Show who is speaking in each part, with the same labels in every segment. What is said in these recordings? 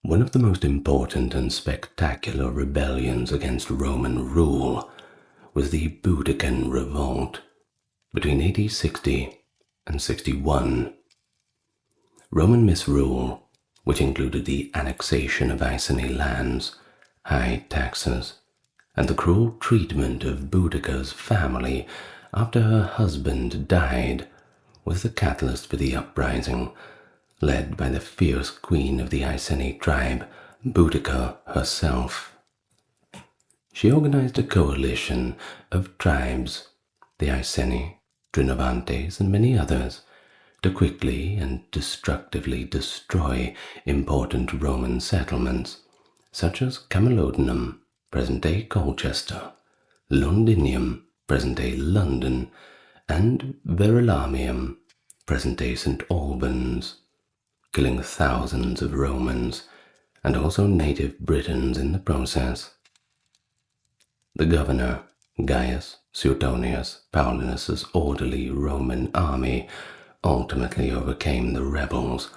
Speaker 1: One of the most important and spectacular rebellions against Roman rule was the Boudican Revolt between AD 60 and 61. Roman misrule, which included the annexation of Iceni lands, high taxes, and the cruel treatment of Boudica's family after her husband died, was the catalyst for the uprising, led by the fierce queen of the Iceni tribe, Boudica herself. She organized a coalition of tribes, the Iceni, Trinovantes, and many others, to quickly and destructively destroy important Roman settlements, such as Camulodunum, present-day Colchester, Londinium, present-day London, and Verulamium, present-day St. Albans, killing thousands of Romans and also native Britons in the process. The governor, Gaius Suetonius Paulinus's orderly Roman army ultimately overcame the rebels,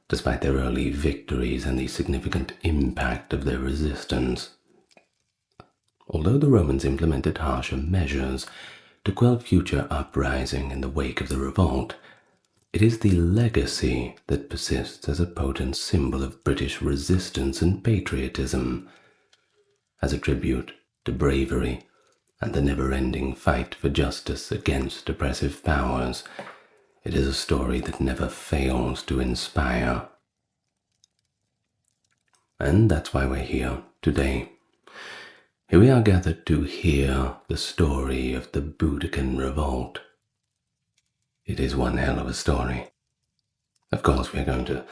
Speaker 1: despite their early victories and the significant impact of their resistance. Although the Romans implemented harsher measures to quell future uprising in the wake of the revolt, it is the legacy that persists as a potent symbol of British resistance and patriotism. As a tribute to bravery and the never-ending fight for justice against oppressive powers, it is a story that never fails to inspire. And that's why we're here today. Here we are gathered to hear the story of the Boudican Revolt. It is one hell of a story. Of course, we're going to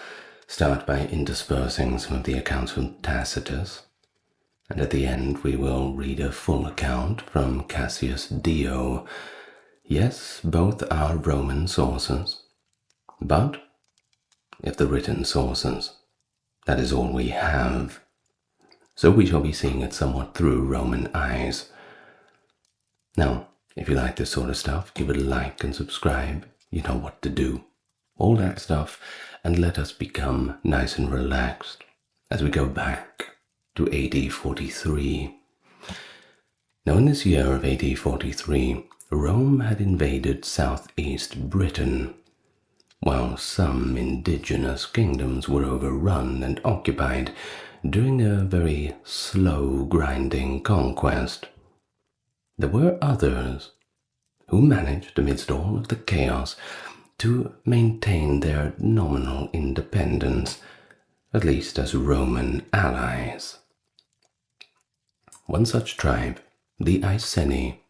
Speaker 1: start by interspersing some of the accounts from Tacitus, and at the end we will read a full account from Cassius Dio. Yes, both are Roman sources, but if the written sources, that is all we have, so we shall be seeing it somewhat through Roman eyes. Now, if you like this sort of stuff, give it a like and subscribe. You know what to do. All that stuff, and let us become nice and relaxed as we go back to AD 43. Now, in this year of AD 43, Rome had invaded southeast Britain, while some indigenous kingdoms were overrun and occupied during a very slow grinding conquest. There were others who managed, amidst all of the chaos, to maintain their nominal independence, at least as Roman allies. One such tribe, the Iceni,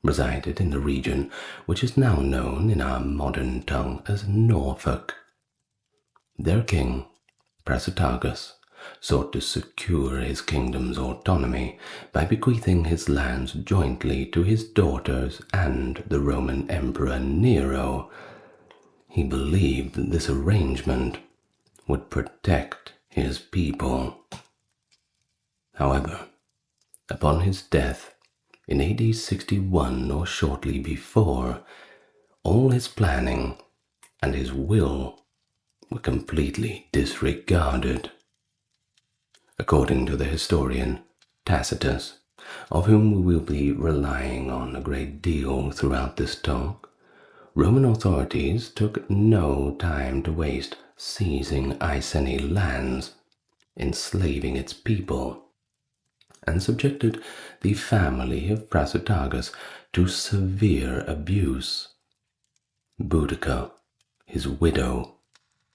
Speaker 1: resided in the region which is now known in our modern tongue as Norfolk. Their king, Prasutagus, sought to secure his kingdom's autonomy by bequeathing his lands jointly to his daughters and the Roman Emperor Nero. He believed that this arrangement would protect his people. However, upon his death in AD 61 or shortly before, all his planning and his will were completely disregarded. According to the historian Tacitus, of whom we will be relying on a great deal throughout this talk, Roman authorities took no time to waste seizing Iceni lands, enslaving its people, and subjected the family of Prasutagus to severe abuse. Boudica, his widow,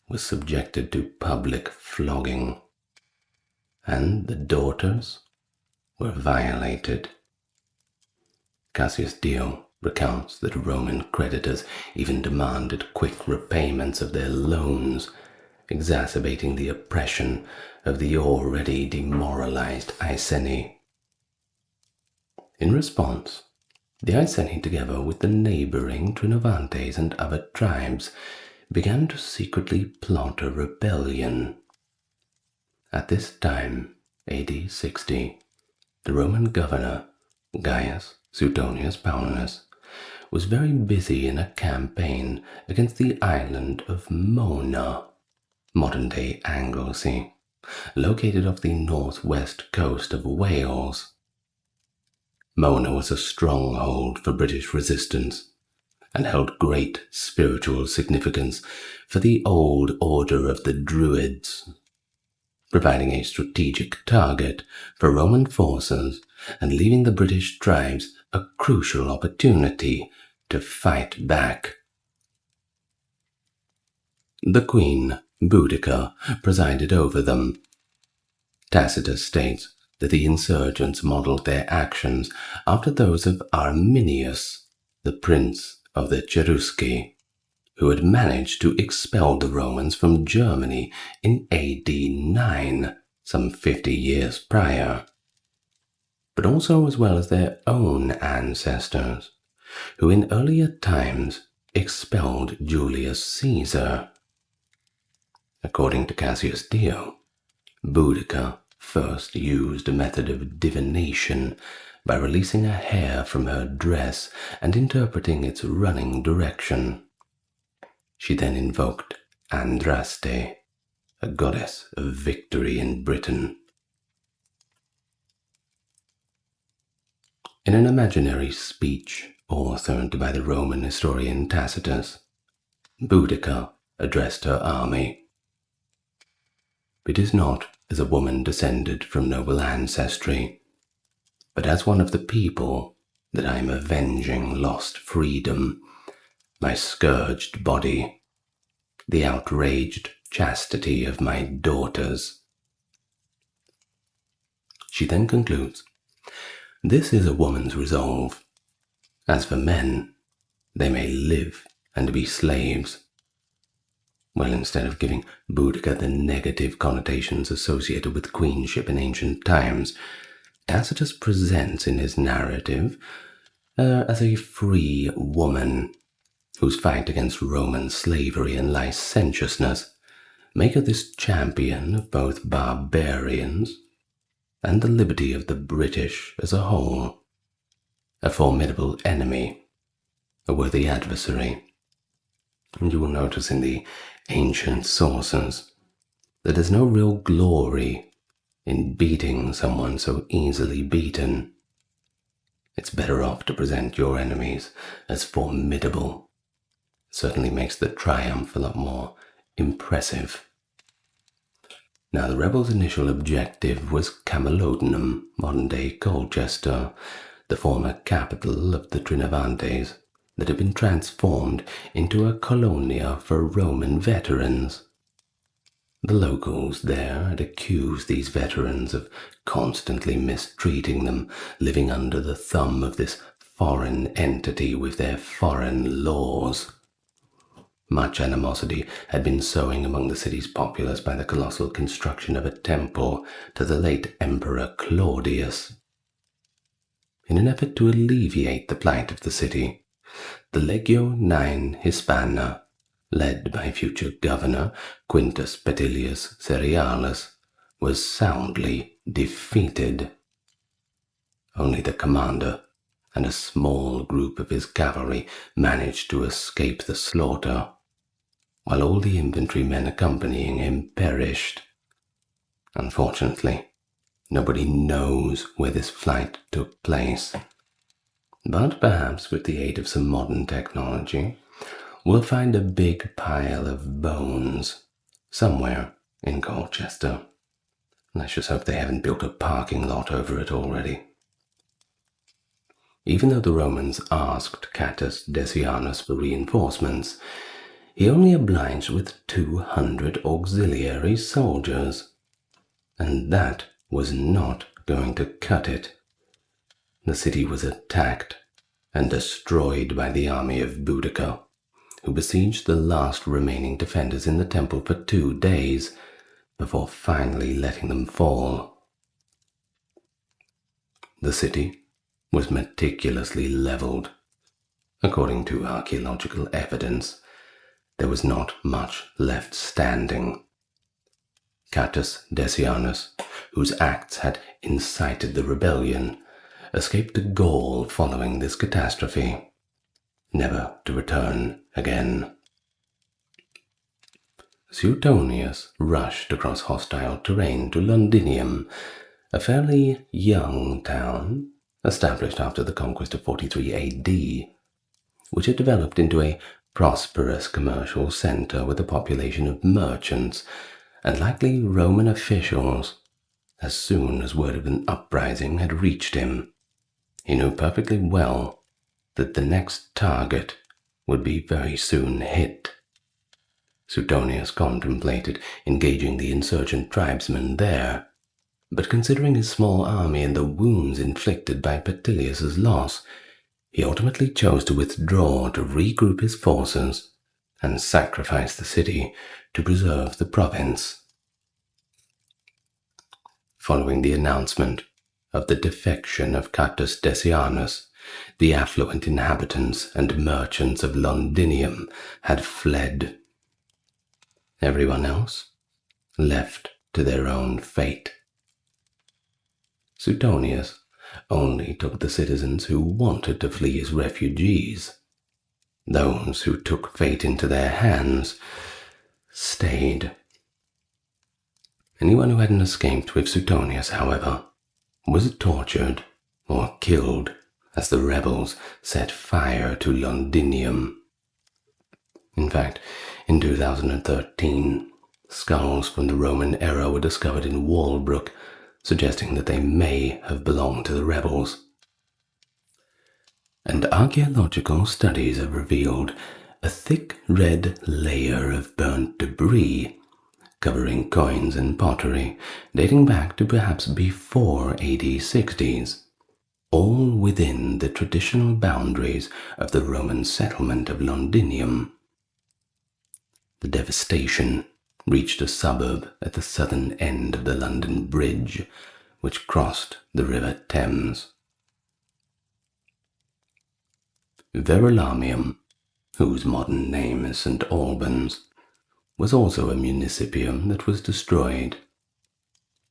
Speaker 1: was subjected to public flogging, and the daughters were violated. Cassius Dio recounts that Roman creditors even demanded quick repayments of their loans, exacerbating the oppression of the already demoralized Iceni. In response, the Iceni, together with the neighboring Trinovantes and other tribes, began to secretly plot a rebellion. At this time, AD 60, the Roman governor, Gaius Suetonius Paulinus, was very busy in a campaign against the island of Mona, modern-day Anglesey, located off the northwest coast of Wales. Mona was a stronghold for British resistance and held great spiritual significance for the old order of the Druids, providing a strategic target for Roman forces and leaving the British tribes a crucial opportunity to fight back. The Queen Boudica presided over them. Tacitus states that the insurgents modeled their actions after those of Arminius, the prince of the Cherusci, who had managed to expel the Romans from Germany in AD 9, some 50 years prior, but also as well as their own ancestors, who in earlier times expelled Julius Caesar. According to Cassius Dio, Boudica first used a method of divination by releasing a hair from her dress and interpreting its running direction. She then invoked Andraste, a goddess of victory in Britain. In an imaginary speech authored by the Roman historian Tacitus, Boudica addressed her army. "It is not as a woman descended from noble ancestry, but as one of the people that I am avenging lost freedom, my scourged body, the outraged chastity of my daughters." She then concludes, "This is a woman's resolve. As for men, they may live and be slaves." Well, instead of giving Boudica the negative connotations associated with queenship in ancient times, Tacitus presents in his narrative her as a free woman whose fight against Roman slavery and licentiousness make her this champion of both barbarians and the liberty of the British as a whole, a formidable enemy, a worthy adversary. And you will notice in the ancient sources that there's no real glory in beating someone so easily beaten. It's better off to present your enemies as formidable. It certainly makes the triumph a lot more impressive. Now, the rebels' initial objective was Camulodunum, modern-day Colchester, the former capital of the Trinovantes, that had been transformed into a colonia for Roman veterans. The locals there had accused these veterans of constantly mistreating them, living under the thumb of this foreign entity with their foreign laws. Much animosity had been sowing among the city's populace by the colossal construction of a temple to the late Emperor Claudius. In an effort to alleviate the plight of the city, the Legio IX Hispana, led by future governor Quintus Petilius Cerealis, was soundly defeated. Only the commander and a small group of his cavalry managed to escape the slaughter, while all the infantrymen accompanying him perished. Unfortunately, nobody knows where this flight took place. But perhaps with the aid of some modern technology, we'll find a big pile of bones somewhere in Colchester. Let's just hope they haven't built a parking lot over it already. Even though the Romans asked Catius Decianus for reinforcements, he only obliged with 200 auxiliary soldiers, and that was not going to cut it. The city was attacked and destroyed by the army of Boudica, who besieged the last remaining defenders in the temple for 2 days before finally letting them fall. The city was meticulously leveled. According to archaeological evidence, there was not much left standing. Catius Decianus, whose acts had incited the rebellion, escaped to Gaul following this catastrophe, never to return again. Suetonius rushed across hostile terrain to Londinium, a fairly young town established after the conquest of 43 AD, which had developed into a prosperous commercial center with a population of merchants and likely Roman officials. As soon as word of an uprising had reached him, he knew perfectly well that the next target would be very soon hit. Suetonius contemplated engaging the insurgent tribesmen there, but considering his small army and the wounds inflicted by Petilius's loss, he ultimately chose to withdraw to regroup his forces and sacrifice the city to preserve the province. Following the announcement of the defection of Cactus Decianus, the affluent inhabitants and merchants of Londinium had fled. Everyone else left to their own fate. Suetonius only took the citizens who wanted to flee as refugees. Those who took fate into their hands stayed. Anyone who hadn't escaped with Suetonius, however, was tortured or killed as the rebels set fire to Londinium. In fact, in 2013, skulls from the Roman era were discovered in Walbrook, suggesting that they may have belonged to the rebels. And archaeological studies have revealed a thick red layer of burnt debris covering coins and pottery dating back to perhaps before AD 60s, all within the traditional boundaries of the Roman settlement of Londinium. The devastation reached a suburb at the southern end of the London Bridge, which crossed the River Thames. Verulamium, whose modern name is St. Albans, was also a municipium that was destroyed.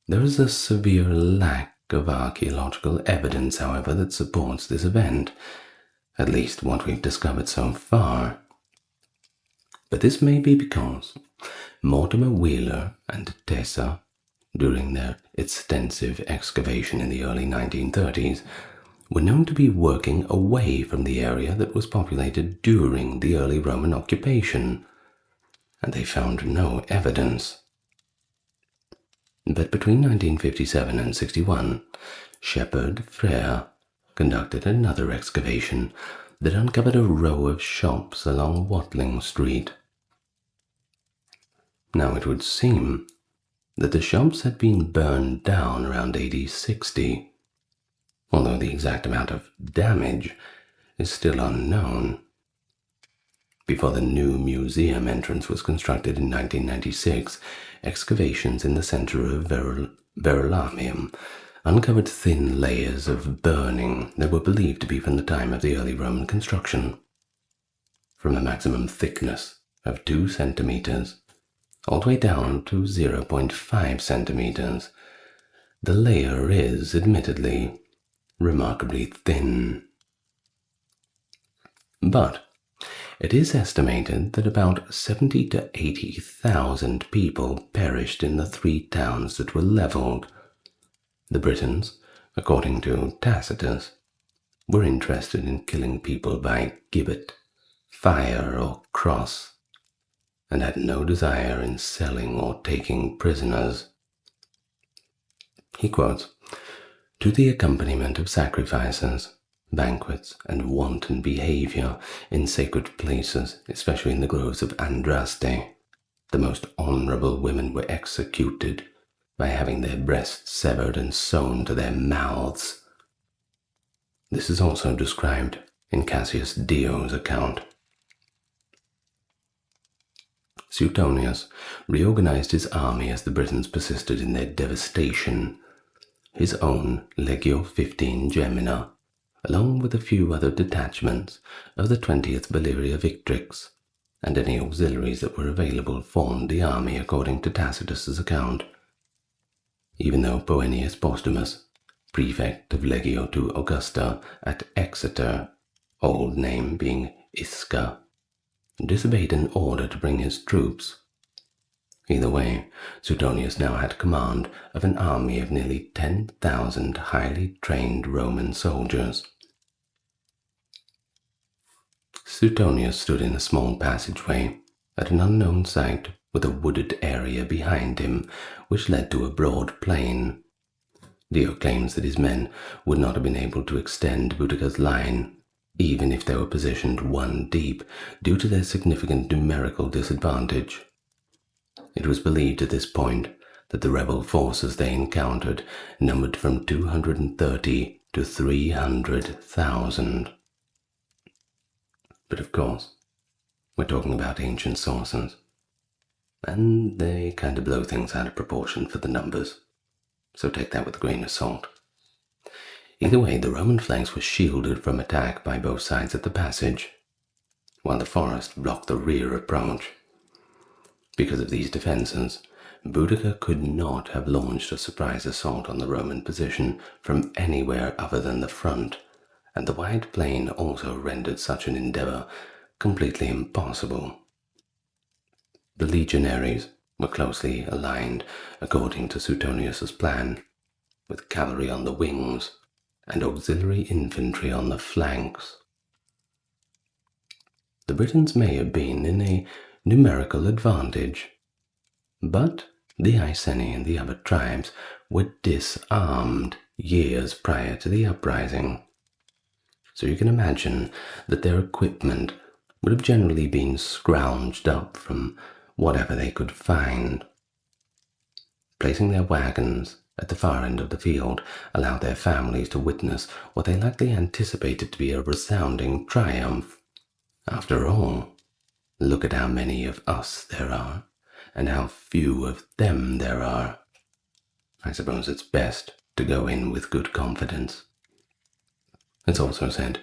Speaker 1: There is a severe lack of archaeological evidence, however, that supports this event, at least what we've discovered so far. But this may be because Mortimer Wheeler and Tessa, during their extensive excavation in the early 1930s, were known to be working away from the area that was populated during the early Roman occupation, and they found no evidence. But between 1957 and 61, Shepard Frere conducted another excavation that uncovered a row of shops along Watling Street. Now it would seem that the shops had been burned down around AD 60, although the exact amount of damage is still unknown. Before the new museum entrance was constructed in 1996, excavations in the center of Verulamium uncovered thin layers of burning that were believed to be from the time of the early Roman construction. From a maximum thickness of 2 centimeters all the way down to 0.5 centimeters, the layer is, admittedly, remarkably thin. But it is estimated that about 70 to 80,000 people perished in the 3 towns that were leveled. The Britons, according to Tacitus, were interested in killing people by gibbet, fire, or cross, and had no desire in selling or taking prisoners. He quotes, "To the accompaniment of sacrifices, banquets, and wanton behavior in sacred places, especially in the groves of Andraste, the most honorable women were executed by having their breasts severed and sewn to their mouths." This is also described in Cassius Dio's account. Suetonius reorganized his army as the Britons persisted in their devastation. His own Legio 15 Gemina, along with a few other detachments of the 20th Baliria Victrix, and any auxiliaries that were available, formed the army according to Tacitus's account. Even though Poenius Postumus, prefect of Legio to Augusta at Exeter, old name being Isca, disobeyed an order to bring his troops, Either way, Suetonius now had command of an army of nearly 10,000 highly trained Roman soldiers. Suetonius stood in a small passageway at an unknown site with a wooded area behind him which led to a broad plain. Dio claims that his men would not have been able to extend Boudica's line, even if they were positioned one deep, due to their significant numerical disadvantage. It was believed at this point that the rebel forces they encountered numbered from 230 to 300,000. But of course, we're talking about ancient sources, and they kind of blow things out of proportion for the numbers, so take that with a grain of salt. Either way, the Roman flanks were shielded from attack by both sides of the passage, while the forest blocked the rear approach. Because of these defenses, Boudica could not have launched a surprise assault on the Roman position from anywhere other than the front, and the wide plain also rendered such an endeavor completely impossible. The legionaries were closely aligned according to Suetonius's plan, with cavalry on the wings and auxiliary infantry on the flanks. The Britons may have been in a numerical advantage, but the Iceni and the other tribes were disarmed years prior to the uprising, so you can imagine that their equipment would have generally been scrounged up from whatever they could find. Placing their wagons at the far end of the field allowed their families to witness what they likely anticipated to be a resounding triumph. After all, look at how many of us there are, and how few of them there are. I suppose it's best to go in with good confidence. It's also said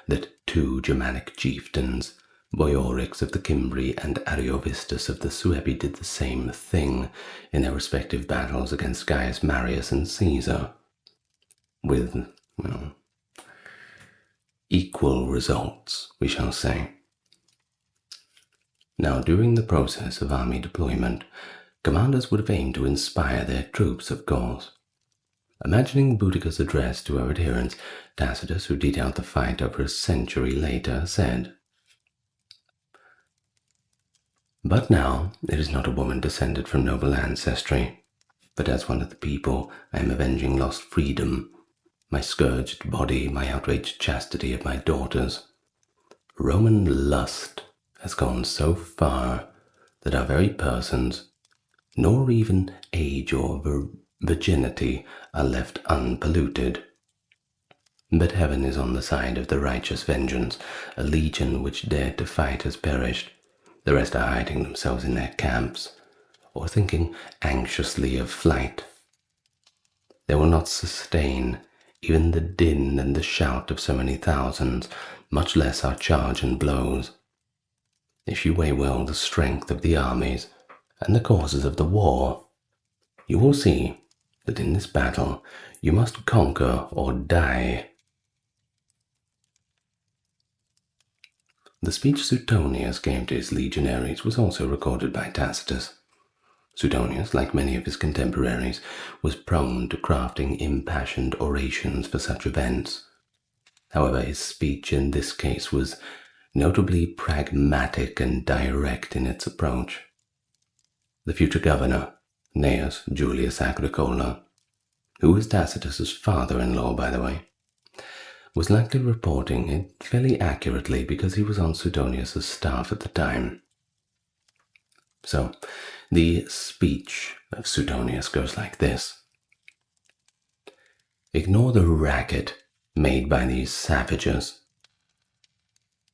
Speaker 1: that 2 Germanic chieftains, Boiorix of the Cimbri and Ariovistus of the Suebi, did the same thing in their respective battles against Gaius Marius and Caesar, with, equal results, we shall say. Now, during the process of army deployment, commanders would have aimed to inspire their troops, of course. Imagining Boudica's address to her adherents, Tacitus, who detailed the fight over a century later, said, "But now it is not a woman descended from noble ancestry, but as one of the people I am avenging lost freedom, my scourged body, my outraged chastity of my daughters. Roman lust has gone so far that our very persons, nor even age or virginity, are left unpolluted. But heaven is on the side of the righteous vengeance. A legion which dared to fight has perished. The rest are hiding themselves in their camps, or thinking anxiously of flight. They will not sustain even the din and the shout of so many thousands, much less our charge and blows. If you weigh well the strength of the armies and the causes of the war, you will see that in this battle you must conquer or die." The speech Suetonius gave to his legionaries was also recorded by Tacitus. Suetonius, like many of his contemporaries, was prone to crafting impassioned orations for such events. However, his speech in this case was notably pragmatic and direct in its approach. The future governor, Gnaeus Julius Agricola, who was Tacitus's father-in-law, by the way, was likely reporting it fairly accurately because he was on Suetonius's staff at the time. So, the speech of Suetonius goes like this. "Ignore the racket made by these savages.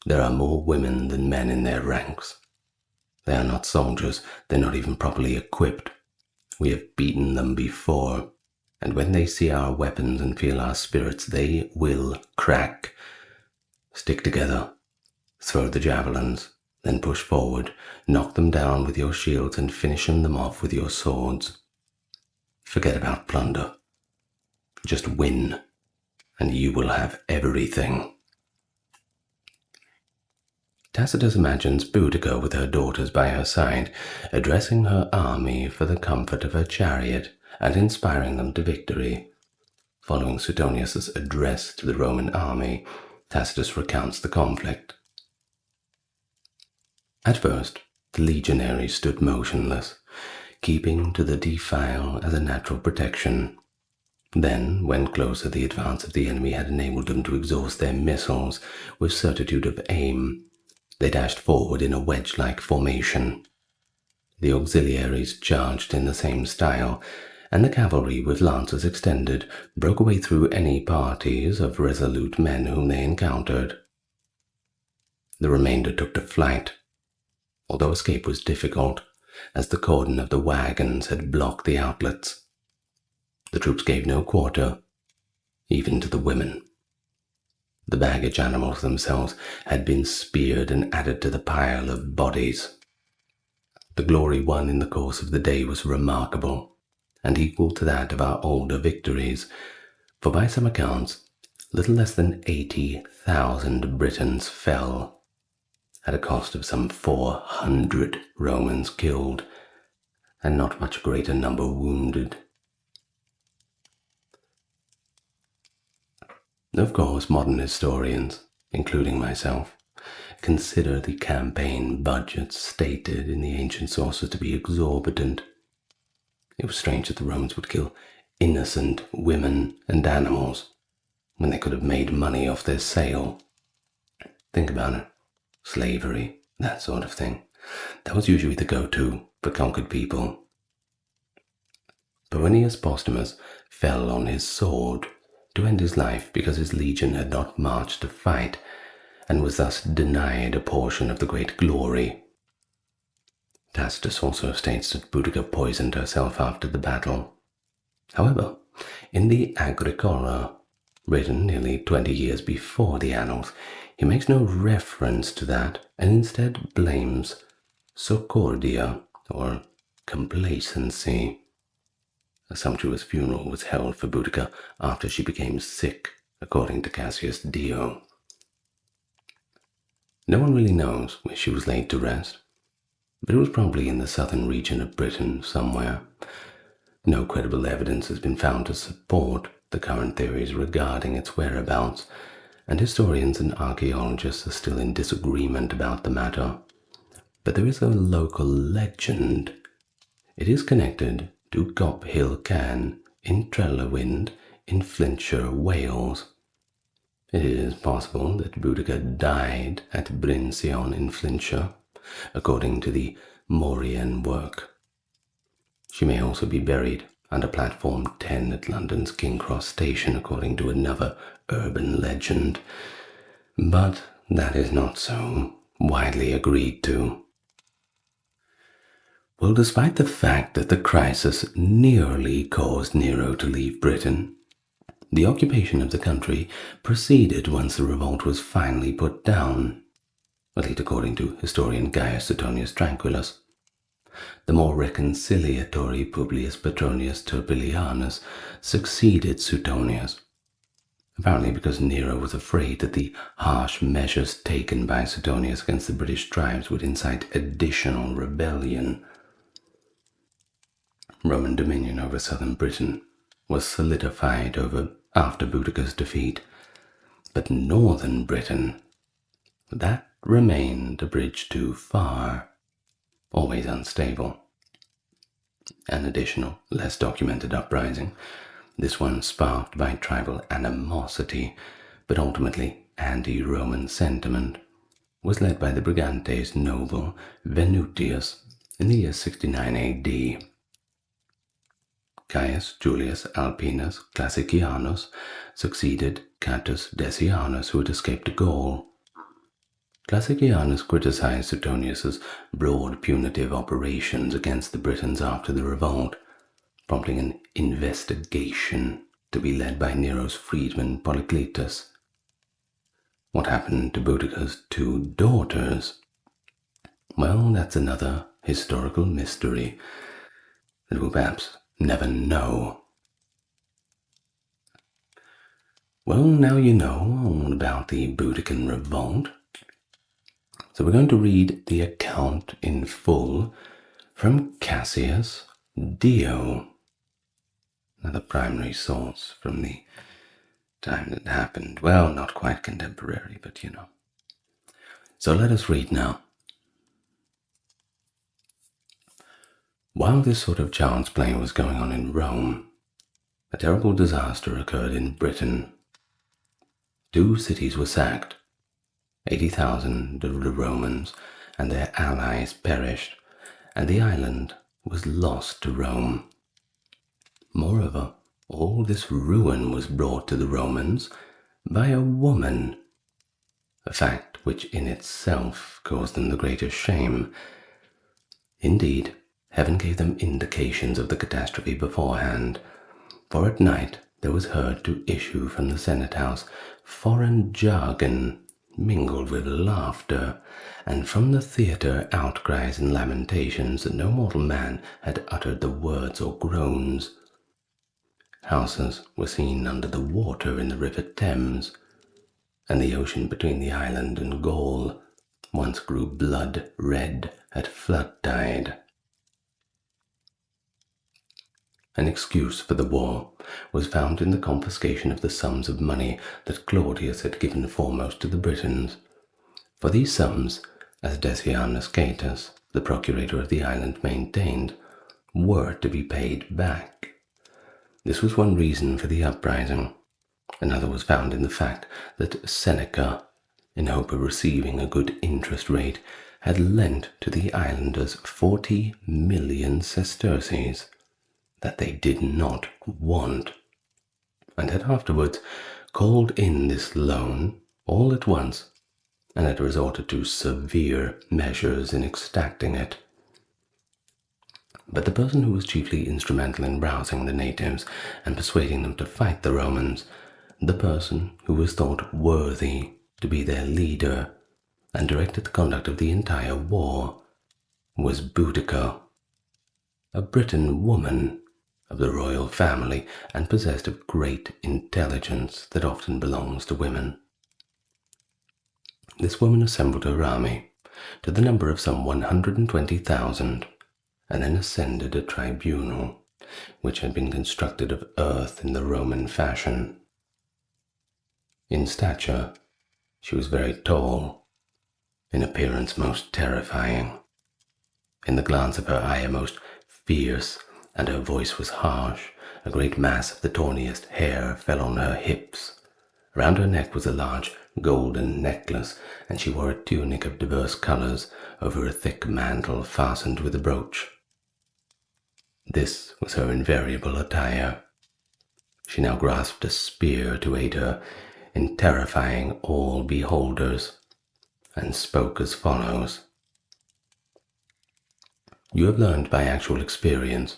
Speaker 1: There are more women than men in their ranks. They are not soldiers, they're not even properly equipped. We have beaten them before, and when they see our weapons and feel our spirits, they will crack. Stick together, throw the javelins, then push forward, knock them down with your shields and finish them off with your swords. Forget about plunder. Just win, and you will have everything." Tacitus imagines Boudica with her daughters by her side, addressing her army for the comfort of her chariot and inspiring them to victory. Following Suetonius's address to the Roman army, Tacitus recounts the conflict. At first, the legionaries stood motionless, keeping to the defile as a natural protection. Then, when closer, the advance of the enemy had enabled them to exhaust their missiles with certitude of aim. They dashed forward in a wedge-like formation. The auxiliaries charged in the same style, and the cavalry, with lances extended, broke away through any parties of resolute men whom they encountered. The remainder took to flight, although escape was difficult, as the cordon of the wagons had blocked the outlets. The troops gave no quarter, even to the women. The baggage animals themselves had been speared and added to the pile of bodies. The glory won in the course of the day was remarkable, and equal to that of our older victories, for by some accounts, little less than 80,000 Britons fell, at a cost of some 400 Romans killed, and not much greater number wounded. Of course, modern historians, including myself, consider the campaign budgets stated in the ancient sources to be exorbitant. It was strange that the Romans would kill innocent women and animals when they could have made money off their sale. Think about it. Slavery, that sort of thing. That was usually the go-to for conquered people. Verrinius Postumus fell on his sword to end his life because his legion had not marched to fight, and was thus denied a portion of the great glory. Tacitus also states that Boudica poisoned herself after the battle. However, in the Agricola, written nearly 20 years before the Annals, he makes no reference to that, and instead blames socordia, or complacency. A sumptuous funeral was held for Boudica after she became sick, according to Cassius Dio. No one really knows where she was laid to rest, but it was probably in the southern region of Britain somewhere. No credible evidence has been found to support the current theories regarding its whereabouts, and historians and archaeologists are still in disagreement about the matter. But there is a local legend. It is connected to Cop Hill Can in Trellewind in Flintshire, Wales. It is possible that Boudica died at Bryn Sion in Flintshire, according to the Maurienne work. She may also be buried under platform 10 at London's King Cross station, according to another urban legend, but that is not so widely agreed to. Well, despite the fact that the crisis nearly caused Nero to leave Britain, the occupation of the country proceeded once the revolt was finally put down, at least according to historian Gaius Suetonius Tranquillus. The more reconciliatory Publius Petronius Turpilianus succeeded Suetonius, apparently because Nero was afraid that the harsh measures taken by Suetonius against the British tribes would incite additional rebellion. Roman dominion over southern Britain was solidified after Boudica's defeat, but northern Britain, that remained a bridge too far, always unstable. An additional, less documented uprising, this one sparked by tribal animosity, but ultimately anti-Roman sentiment, was led by the Brigantes noble Venutius in the year 69 AD. Caius Julius Alpinus Classicianus succeeded Catus Decianus, who had escaped to Gaul. Classicianus criticized Suetonius's broad punitive operations against the Britons after the revolt, prompting an investigation to be led by Nero's freedman Polycletus. What happened to Boudica's two daughters? Well, that's another historical mystery that we'll perhaps never know. Well, now you know all about the Boudican Revolt. So we're going to read the account in full from Cassius Dio, another primary source from the time that happened. Well, not quite contemporary, but you know. So let us read now. While this sort of child's play was going on in Rome, a terrible disaster occurred in Britain. 2 cities were sacked. 80,000 of the Romans and their allies perished, and the island was lost to Rome. Moreover, all this ruin was brought to the Romans by a woman, a fact which in itself caused them the greatest shame. Indeed, heaven gave them indications of the catastrophe beforehand, for at night there was heard to issue from the Senate House foreign jargon mingled with laughter, and from the theatre outcries and lamentations that no mortal man had uttered the words or groans. Houses were seen under the water in the river Thames, and the ocean between the island and Gaul once grew blood red at flood tide. An excuse for the war was found in the confiscation of the sums of money that Claudius had given foremost to the Britons. For these sums, as Decianus Catus, the procurator of the island, maintained, were to be paid back. This was one reason for the uprising. Another was found in the fact that Seneca, in hope of receiving a good interest rate, had lent to the islanders 40 million sesterces that they did not want, and had afterwards called in this loan all at once, and had resorted to severe measures in extracting it. But the person who was chiefly instrumental in rousing the natives and persuading them to fight the Romans, the person who was thought worthy to be their leader and directed the conduct of the entire war, was Boudica, a Briton woman of the royal family and possessed of great intelligence that often belongs to women. This woman assembled her army to the number of some 120,000, and then ascended a tribunal which had been constructed of earth in the Roman fashion. In stature, she was very tall, in appearance most terrifying. In the glance of her eye a most fierce, and her voice was harsh. A great mass of the tawniest hair fell on her hips. Round her neck was a large golden necklace, and she wore a tunic of diverse colors over a thick mantle fastened with a brooch. This was her invariable attire. She now grasped a spear to aid her in terrifying all beholders, and spoke as follows. You have learned by actual experience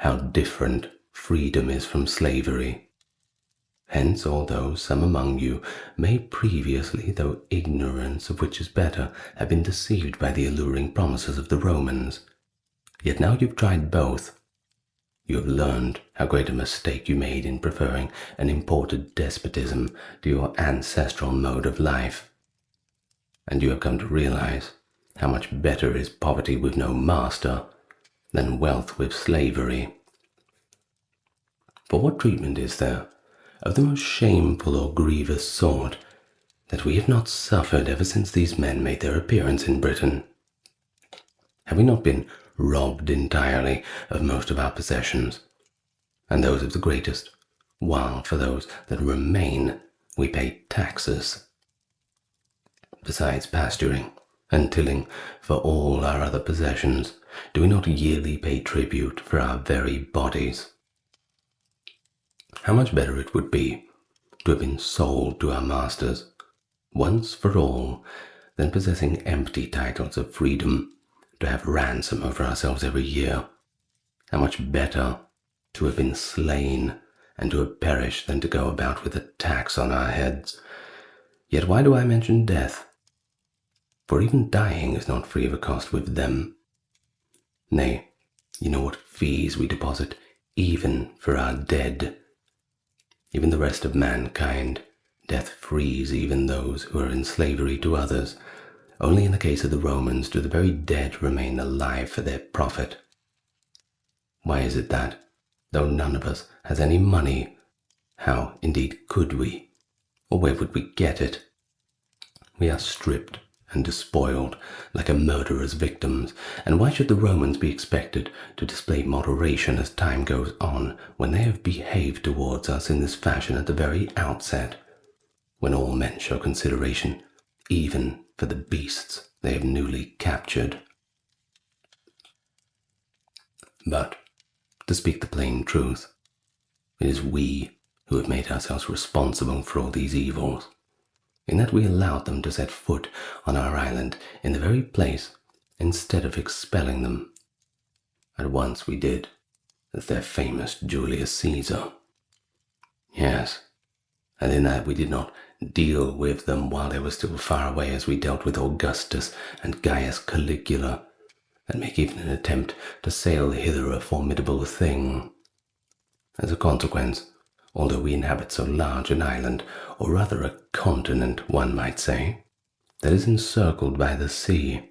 Speaker 1: how different freedom is from slavery. Hence, although some among you may previously, though ignorance of which is better, have been deceived by the alluring promises of the Romans, yet now you've tried both. You have learned how great a mistake you made in preferring an imported despotism to your ancestral mode of life, and you have come to realize how much better is poverty with no master than wealth with slavery. For what treatment is there of the most shameful or grievous sort that we have not suffered ever since these men made their appearance in Britain? Have we not been robbed entirely of most of our possessions, and those of the greatest, while for those that remain we pay taxes? Besides pasturing and tilling for all our other possessions, do we not yearly pay tribute for our very bodies? How much better it would be to have been sold to our masters, once for all, than possessing empty titles of freedom, to have ransom over ourselves every year. How much better to have been slain and to have perished than to go about with a tax on our heads. Yet why do I mention death? For even dying is not free of a cost with them. Nay, you know what fees we deposit even for our dead. Even the rest of mankind, death frees even those who are in slavery to others, Only in the case of the Romans do the very dead remain alive for their profit. Why is it that, though none of us has any money, how, indeed, could we, or where would we get it? We are stripped and despoiled like a murderer's victims, and why should the Romans be expected to display moderation as time goes on when they have behaved towards us in this fashion at the very outset, when all men show consideration, even for the beasts they have newly captured? But, to speak the plain truth, it is we who have made ourselves responsible for all these evils, in that we allowed them to set foot on our island in the very place instead of expelling them. At once we did, as their famous Julius Caesar. Yes, and in that we did not deal with them while they were still far away, as we dealt with Augustus and Gaius Caligula, and make even an attempt to sail hither a formidable thing. As a consequence, although we inhabit so large an island, or rather a continent, one might say, that is encircled by the sea,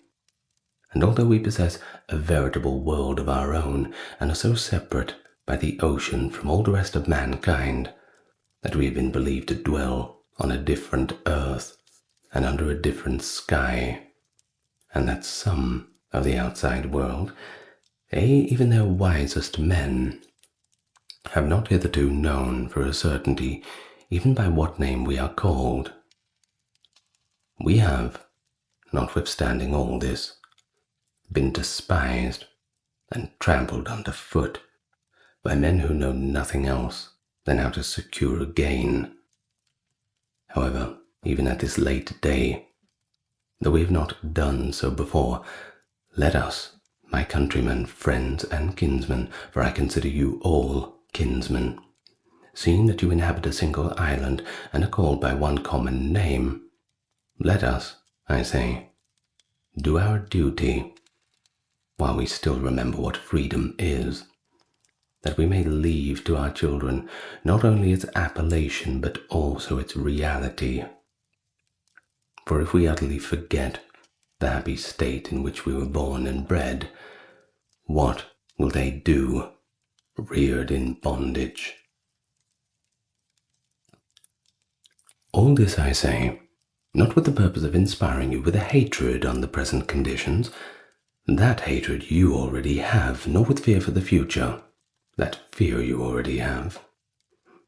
Speaker 1: and although we possess a veritable world of our own, and are so separate by the ocean from all the rest of mankind, that we have been believed to dwell on a different earth and under a different sky, and that some of the outside world, even their wisest men, have not hitherto known for a certainty even by what name we are called. We have, notwithstanding all this, been despised and trampled under foot by men who know nothing else than how to secure a gain. However, even at this late day, though we have not done so before, let us, my countrymen, friends, and kinsmen, for I consider you all kinsmen, seeing that you inhabit a single island and are called by one common name, let us, I say, do our duty while we still remember what freedom is, that we may leave to our children not only its appellation but also its reality. For if we utterly forget the happy state in which we were born and bred, what will they do, reared in bondage? All this I say, not with the purpose of inspiring you with a hatred on the present conditions. That hatred you already have, nor with fear for the future. That fear you already have.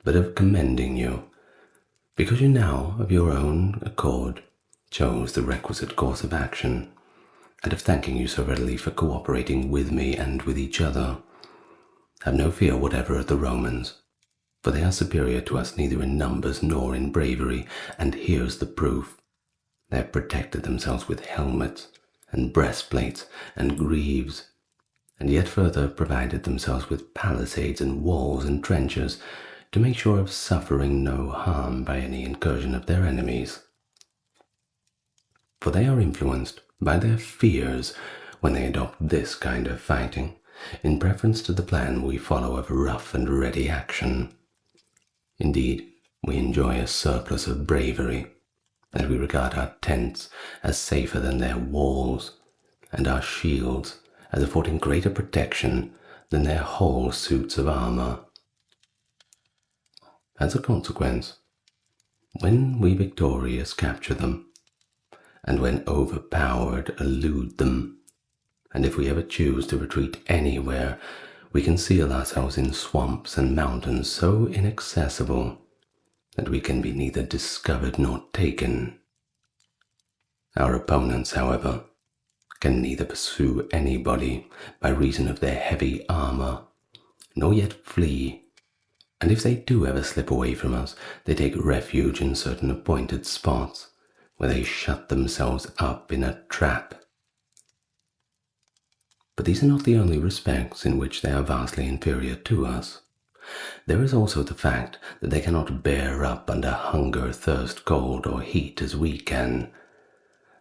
Speaker 1: But of commending you, because you now, of your own accord, chose the requisite course of action, and of thanking you so readily for cooperating with me and with each other. Have no fear whatever of the Romans, for they are superior to us neither in numbers nor in bravery, and here's the proof. They have protected themselves with helmets and breastplates and greaves, and yet further provided themselves with palisades and walls and trenches to make sure of suffering no harm by any incursion of their enemies. For they are influenced by their fears when they adopt this kind of fighting, in preference to the plan we follow of rough and ready action. Indeed, we enjoy a surplus of bravery, and we regard our tents as safer than their walls, and our shields as affording greater protection than their whole suits of armor. As a consequence, when we victorious capture them, and when overpowered elude them, and if we ever choose to retreat anywhere, we conceal ourselves in swamps and mountains so inaccessible that we can be neither discovered nor taken. Our opponents, however, can neither pursue anybody by reason of their heavy armor, nor yet flee, and if they do ever slip away from us, they take refuge in certain appointed spots, where they shut themselves up in a trap. But these are not the only respects in which they are vastly inferior to us. There is also the fact that they cannot bear up under hunger, thirst, cold, or heat as we can.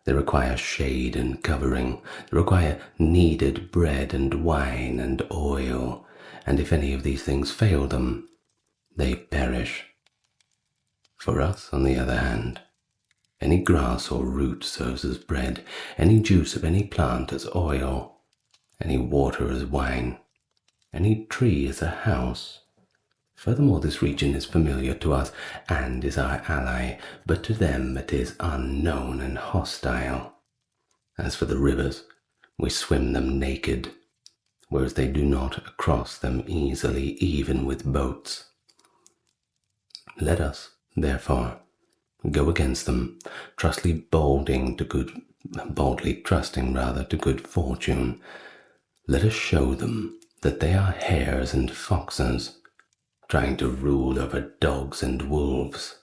Speaker 1: They require shade and covering, they require kneaded bread and wine and oil, and if any of these things fail them, they perish. For us, on the other hand, Any grass or root serves as bread, any juice of any plant as oil, any water as wine, any tree as a house. Furthermore, this region is familiar to us and is our ally, but to them it is unknown and hostile. As for the rivers, we swim them naked, whereas they do not cross them easily, even with boats. Let us, therefore, go against them, boldly trusting to good fortune. Let us show them that they are hares and foxes, trying to rule over dogs and wolves.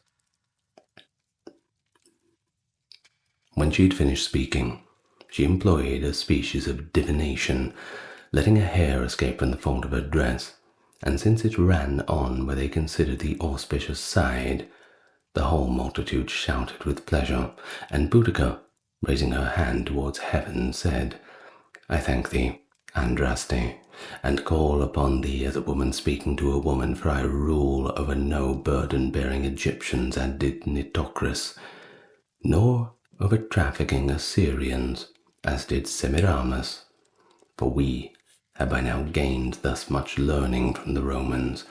Speaker 1: When she had finished speaking, she employed a species of divination, letting a hair escape from the fold of her dress, and since it ran on where they considered the auspicious side, the whole multitude shouted with pleasure, and Boudica, raising her hand towards heaven, said, I thank thee, Andraste, and call upon thee as a woman speaking to a woman, for I rule over no burden-bearing Egyptians, as did Nitocris, nor over trafficking Assyrians, as did Semiramis, for we have by now gained thus much learning from the Romans,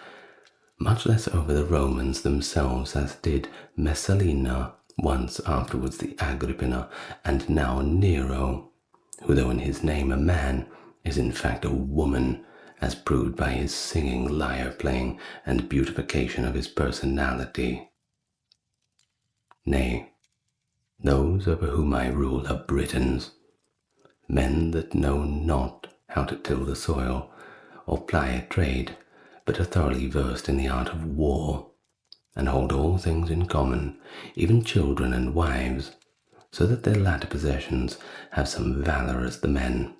Speaker 1: much less over the Romans themselves, as did Messalina, once afterwards the Agrippina, and now Nero, who though in his name a man, is in fact a woman, as proved by his singing, lyre-playing, and beautification of his personality. Nay, those over whom I rule are Britons, men that know not how to till the soil, or ply a trade, but are thoroughly versed in the art of war, and hold all things in common, even children and wives, so that their latter possessions have some valour as the men.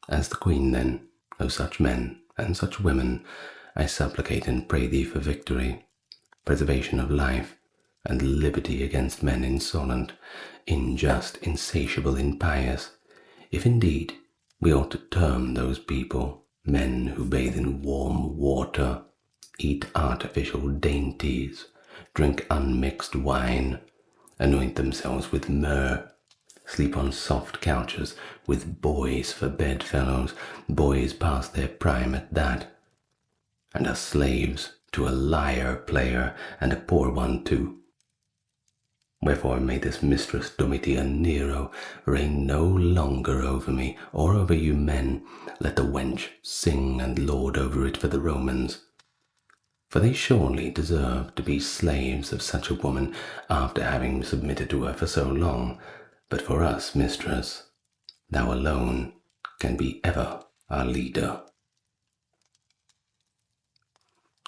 Speaker 1: As the Queen, then, of such men and such women, I supplicate and pray thee for victory, preservation of life, and liberty against men insolent, unjust, insatiable, impious, if indeed we ought to term those people, men who bathe in warm water, eat artificial dainties, drink unmixed wine, anoint themselves with myrrh, sleep on soft couches with boys for bedfellows, boys past their prime at that, and are slaves to a lyre player, and a poor one too. Wherefore may this mistress Domitia Nero reign no longer over me, or over you men. Let the wench sing and lord over it for the Romans. For they surely deserve to be slaves of such a woman, after having submitted to her for so long. But for us, mistress, thou alone can be ever our leader.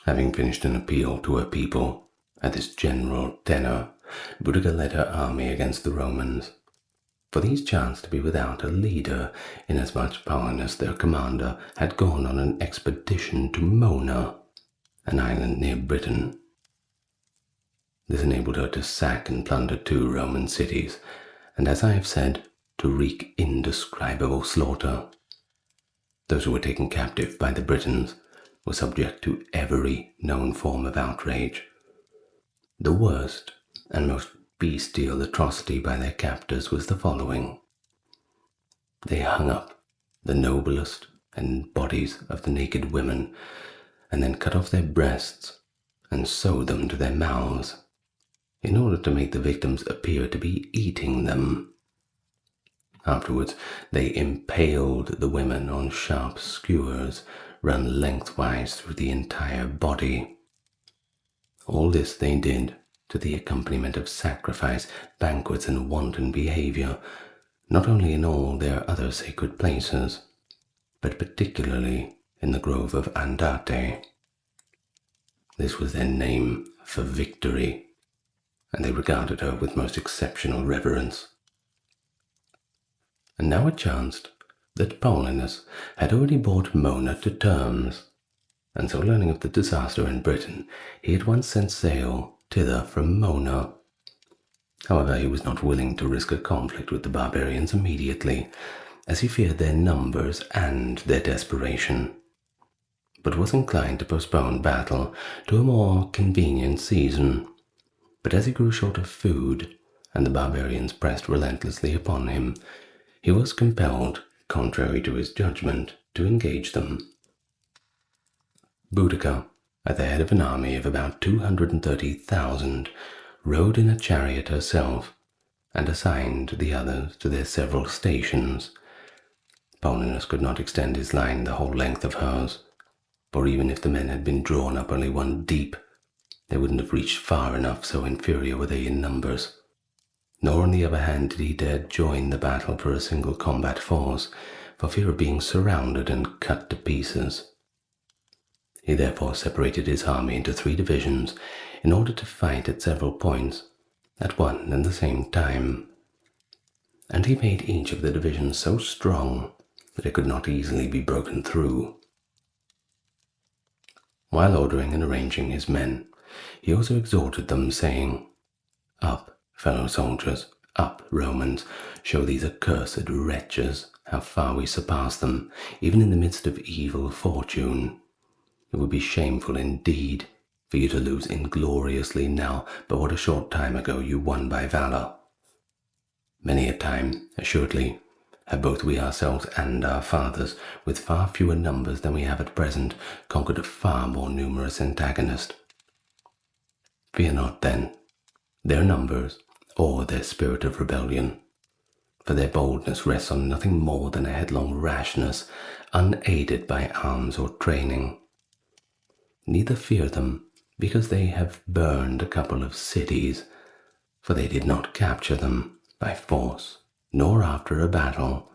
Speaker 1: Having finished an appeal to her people, at this general tenor, Boudica led her army against the Romans. For these chanced to be without a leader, inasmuch Paulinus, their commander, had gone on an expedition to Mona, an island near Britain. This enabled her to sack and plunder 2 Roman cities, and as I have said, to wreak indescribable slaughter. Those who were taken captive by the Britons were subject to every known form of outrage. The worst and most bestial atrocity by their captors was the following. They hung up the noblest and bodies of the naked women, and then cut off their breasts and sewed them to their mouths, in order to make the victims appear to be eating them. Afterwards, they impaled the women on sharp skewers run lengthwise through the entire body. All this they did to the accompaniment of sacrifice, banquets, and wanton behavior, not only in all their other sacred places, but particularly in the grove of Andate. This was their name for victory, and they regarded her with most exceptional reverence. And now it chanced that Paulinus had already brought Mona to terms, and so learning of the disaster in Britain, he at once sent sail thither from Mona. However, he was not willing to risk a conflict with the barbarians immediately, as he feared their numbers and their desperation, but was inclined to postpone battle to a more convenient season. But as he grew short of food, and the barbarians pressed relentlessly upon him, he was compelled, contrary to his judgment, to engage them. Boudica, at the head of an army of about 230,000, rode in a chariot herself, and assigned the others to their several stations. Paulinus could not extend his line the whole length of hers, for even if the men had been drawn up only one deep, they wouldn't have reached far enough, so inferior were they in numbers. Nor on the other hand did he dare join the battle for a single combat force, for fear of being surrounded and cut to pieces. He therefore separated his army into 3 divisions in order to fight at several points at one and the same time. And he made each of the divisions so strong that it could not easily be broken through. While ordering and arranging his men, he also exhorted them, saying, "Up, fellow soldiers, up, Romans, show these accursed wretches how far we surpass them, even in the midst of evil fortune. It would be shameful indeed for you to lose ingloriously now, but what a short time ago you won by valor. Many a time, assuredly, have both we ourselves and our fathers, with far fewer numbers than we have at present, conquered a far more numerous antagonist. Fear not, then, their numbers or their spirit of rebellion, for their boldness rests on nothing more than a headlong rashness, unaided by arms or training. Neither fear them, because they have burned a couple of cities, for they did not capture them by force, nor after a battle,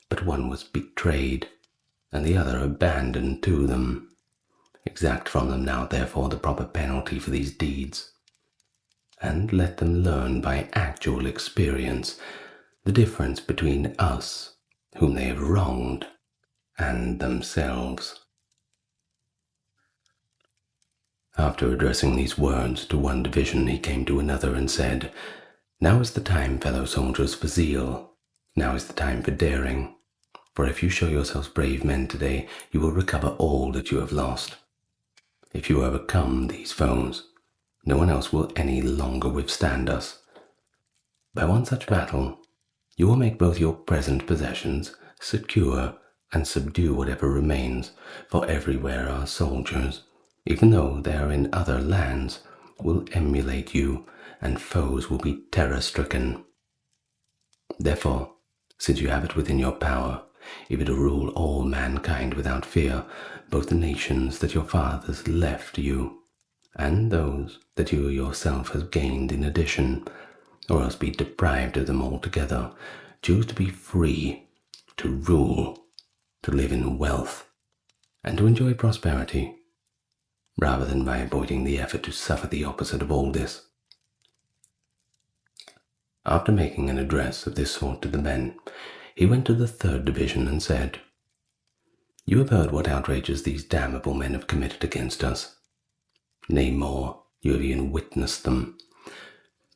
Speaker 1: but one was betrayed, and the other abandoned to them. Exact from them now, therefore, the proper penalty for these deeds, and let them learn by actual experience the difference between us, whom they have wronged, and themselves." After addressing these words to one division, he came to another and said, "Now is the time, fellow soldiers, for zeal. Now is the time for daring. For if you show yourselves brave men today, you will recover all that you have lost. If you overcome these foes, no one else will any longer withstand us. By one such battle, you will make both your present possessions secure and subdue whatever remains, for everywhere our soldiers, even though they are in other lands, will emulate you, and foes will be terror-stricken. Therefore, since you have it within your power, even to rule all mankind without fear, both the nations that your fathers left you, and those that you yourself have gained in addition, or else be deprived of them altogether, choose to be free, to rule, to live in wealth, and to enjoy prosperity, rather than by avoiding the effort to suffer the opposite of all this." After making an address of this sort to the men, he went to the 3rd division and said, "You have heard what outrages these damnable men have committed against us. Nay, more, you have even witnessed them.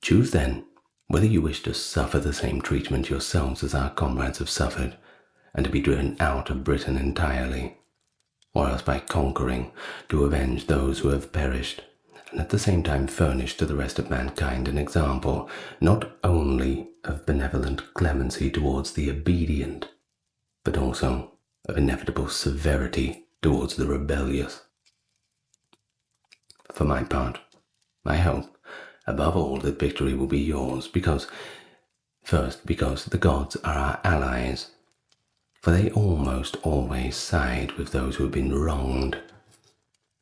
Speaker 1: Choose then whether you wish to suffer the same treatment yourselves as our comrades have suffered, and to be driven out of Britain entirely, or else by conquering to avenge those who have perished, and at the same time furnish to the rest of mankind an example not only of benevolent clemency towards the obedient, but also of inevitable severity towards the rebellious. For my part, I hope, above all, that victory will be yours, because the gods are our allies, for they almost always side with those who have been wronged.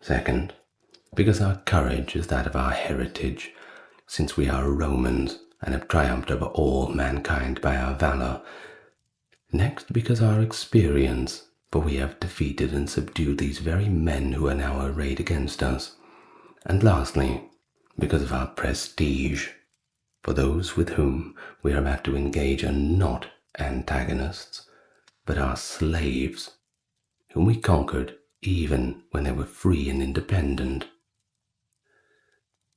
Speaker 1: Second, because our courage is that of our heritage, since we are Romans and have triumphed over all mankind by our valor. Next, because our experience, for we have defeated and subdued these very men who are now arrayed against us. And lastly, because of our prestige, for those with whom we are about to engage are not antagonists, but are slaves, whom we conquered even when they were free and independent.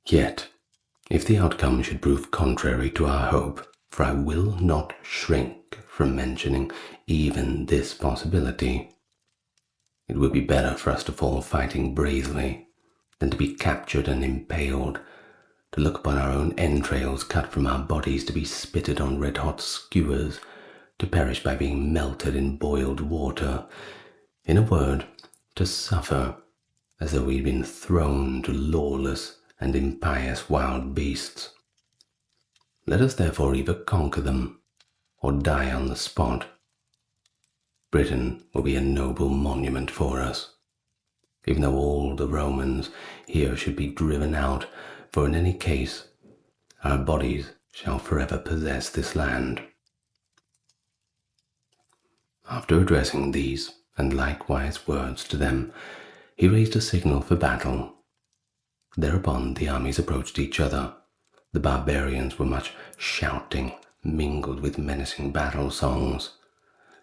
Speaker 1: Yet, if the outcome should prove contrary to our hope, for I will not shrink from mentioning even this possibility, it would be better for us to fall fighting bravely than to be captured and impaled, to look upon our own entrails cut from our bodies to be spitted on red-hot skewers, to perish by being melted in boiled water, in a word, to suffer as though we'd been thrown to lawless and impious wild beasts. Let us therefore either conquer them or die on the spot. Britain will be a noble monument for us, even though all the Romans here should be driven out, for in any case our bodies shall forever possess this land. After addressing these and likewise words to them, he raised a signal for battle. Thereupon the armies approached each other. The barbarians were much shouting, mingled with menacing battle songs,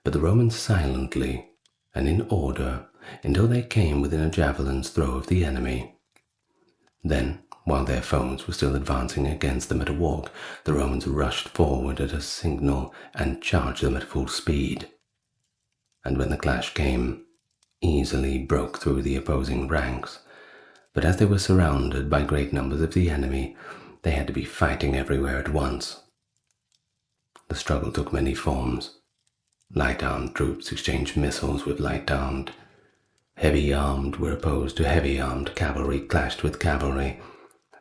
Speaker 1: but the Romans silently and in order until they came within a javelin's throw of the enemy. Then, while their foes were still advancing against them at a walk, the Romans rushed forward at a signal and charged them at full speed. And when the clash came, easily broke through the opposing ranks, but as they were surrounded by great numbers of the enemy, they had to be fighting everywhere at once. The struggle took many forms. Light-armed troops exchanged missiles with light-armed. Heavy-armed were opposed to heavy-armed. Cavalry clashed with cavalry,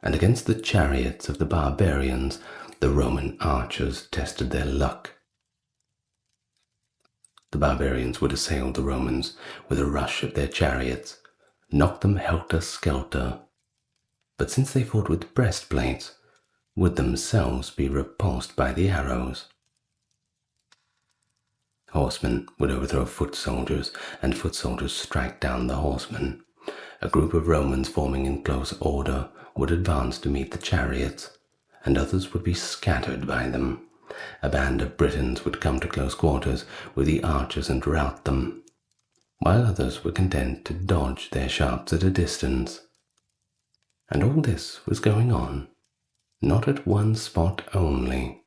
Speaker 1: and against the chariots of the barbarians, the Roman archers tested their luck. The barbarians would assail the Romans with a rush of their chariots, knock them helter-skelter, but since they fought with breastplates, would themselves be repulsed by the arrows. Horsemen would overthrow foot soldiers, and foot soldiers strike down the horsemen. A group of Romans forming in close order would advance to meet the chariots, and others would be scattered by them. A band of Britons would come to close quarters with the archers and rout them, while others were content to dodge their shafts at a distance. And all this was going on, not at one spot only,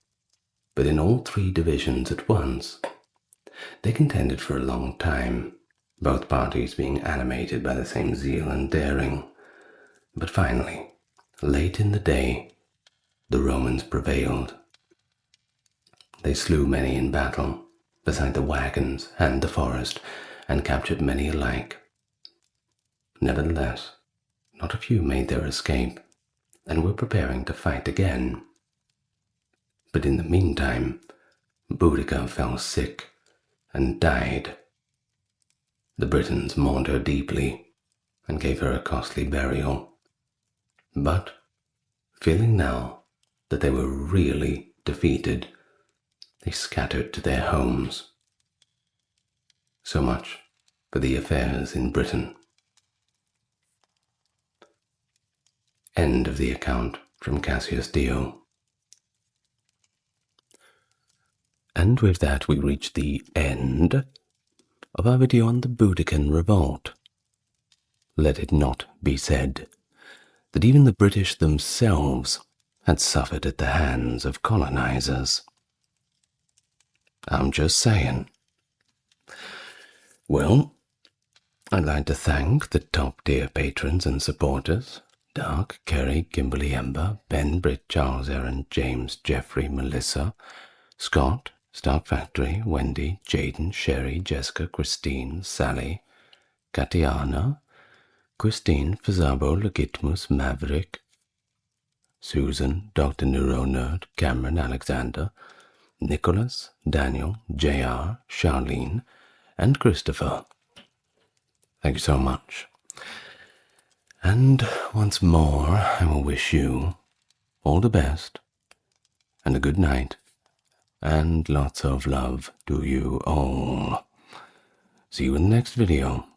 Speaker 1: but in all three divisions at once. They contended for a long time, both parties being animated by the same zeal and daring. But finally, late in the day, the Romans prevailed. They slew many in battle, beside the wagons and the forest, and captured many alike. Nevertheless, not a few made their escape, and were preparing to fight again. But in the meantime, Boudica fell sick and died. The Britons mourned her deeply and gave her a costly burial. But, feeling now that they were really defeated, they scattered to their homes. So much for the affairs in Britain. End of the account from Cassius Dio. And with that we reach the end of our video on the Boudican Revolt. Let it not be said that even the British themselves had suffered at the hands of colonizers. I'm just saying. Well, I'd like to thank the top-tier patrons and supporters: Dark, Kerry, Kimberly Ember, Ben, Britt, Charles, Aaron, James, Jeffrey, Melissa, Scott, Stark Factory, Wendy, Jaden, Sherry, Jessica, Christine, Sally, Katiana, Christine, Fazabo, Legitmus, Maverick, Susan, Dr. Neuro Nerd, Cameron, Alexander, Nicholas, Daniel, JR, Charlene, and Christopher. Thank you so much. And once more, I will wish you all the best, and a good night, and lots of love to you all. See you in the next video.